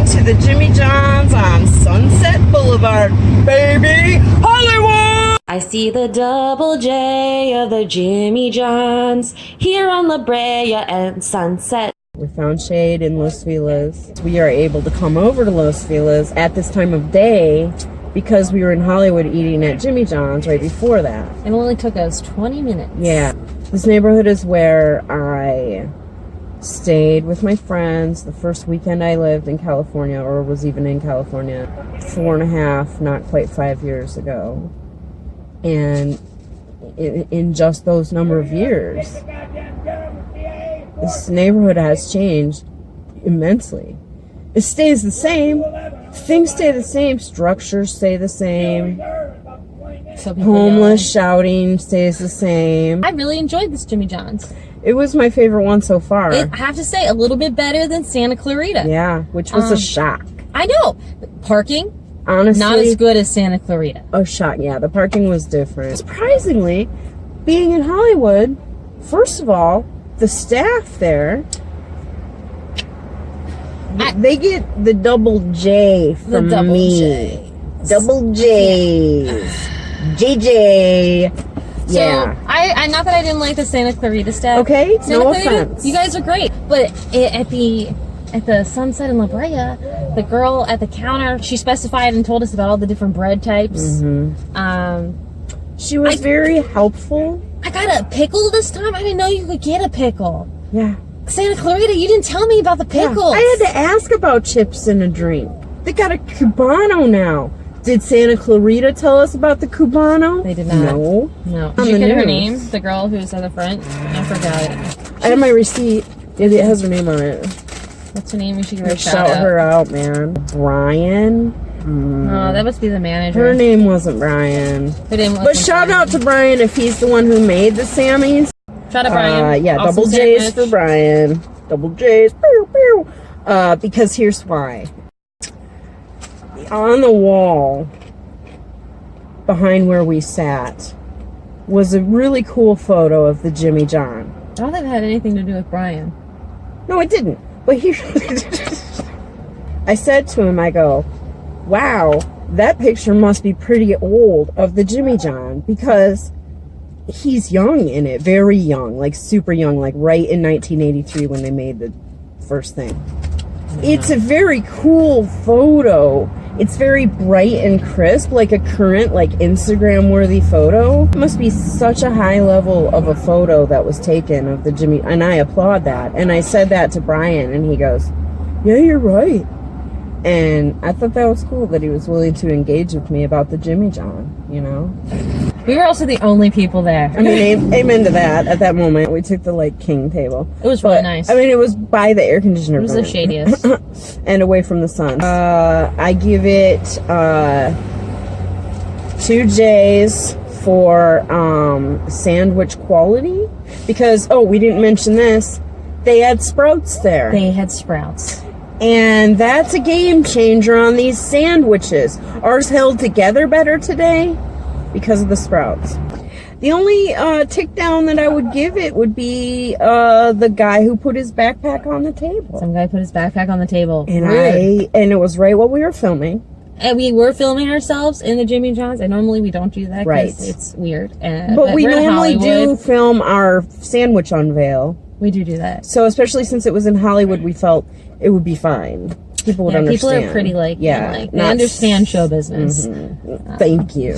to the Jimmy John's on Sunset Boulevard, baby, Hollywood! I see the double J of the Jimmy John's here on La Brea and Sunset. We found shade in Los Feliz. We are able to come over to Los Feliz at this time of day because we were in Hollywood eating at Jimmy John's right before that. It only took us 20 minutes. Yeah. This neighborhood is where I stayed with my friends the first weekend I lived in California, or was even in California, 4.5, not quite 5 years ago. And in just those number of years, this neighborhood has changed immensely. It stays the same. Things stay the same. Structures stay the same. Homeless shouting stays the same. I really enjoyed this Jimmy John's. It was my favorite one so far. I have to say, a little bit better than Santa Clarita. Yeah, which was a shock. I know. Parking, Honestly, not as good as Santa Clarita. A shock. Yeah, the parking was different. Surprisingly, being in Hollywood, first of all, the staff there, they get the double J from me. J. Double J's. JJ. So, Yeah. I not that I didn't like the Santa Clarita staff. Okay, Santa no Clarita, offense. you guys are great, but at the Sunset in La Brea, the girl at the counter, she specified and told us about all the different bread types. She was very helpful. I got a pickle this time. I didn't know you could get a pickle. Yeah. Santa Clarita, you didn't tell me about the pickles. I had to ask about chips and a drink. They got a Cubano now. Did Santa Clarita tell us about the Cubano? They did not. No. Did you get her name? The girl who's at the front? I forgot. I have my receipt. It has her name on it. What's her name? We should give her a Shout shout out. her out, man. Brian. Oh, that must be the manager. Her name wasn't Brian. Her name But wasn't shout Brian. out to Brian if he's the one who made the Sammys. Shout out Brian. Yeah, Awesome double J's sandwich. for Brian. Double J's. Pew, pew. Because here's why. On the wall behind where we sat was a really cool photo of the Jimmy John. I don't think it had anything to do with Brian. No, it didn't. But here, I said to him, I go, wow, that picture must be pretty old of the Jimmy John, because he's young in it, very young, like super young, like right in 1983 when they made the first thing. It's a very cool photo. It's very bright and crisp, like a current, like Instagram worthy photo. It must be such a high level of a photo that was taken of the Jimmy, and I applaud that. And I said that to Brian, and he goes, yeah, you're right. And I thought that was cool that he was willing to engage with me about the Jimmy John, you know? We were also the only people there. I mean, amen to that. At that moment, we took the, like, king table. It was really nice. I mean, it was by the air conditioner. It was the shadiest. And away from the sun. I give it 2 J's for sandwich quality. Because, we didn't mention this. They had Sprouts there. They had Sprouts. And that's a game changer on these sandwiches. Ours held together better today because of the Sprouts. The only tick down that I would give it would be the guy who put his backpack on the table. Some guy put his backpack on the table. And Rude. and it was right while we were filming. And we were filming ourselves in the Jimmy John's, and normally we don't do that because it's weird. But we we're in normally do Hollywood. film our sandwich unveil. We do that. So especially since it was in Hollywood, we felt it would be fine. People would understand. People are pretty they understand show business. Thank you.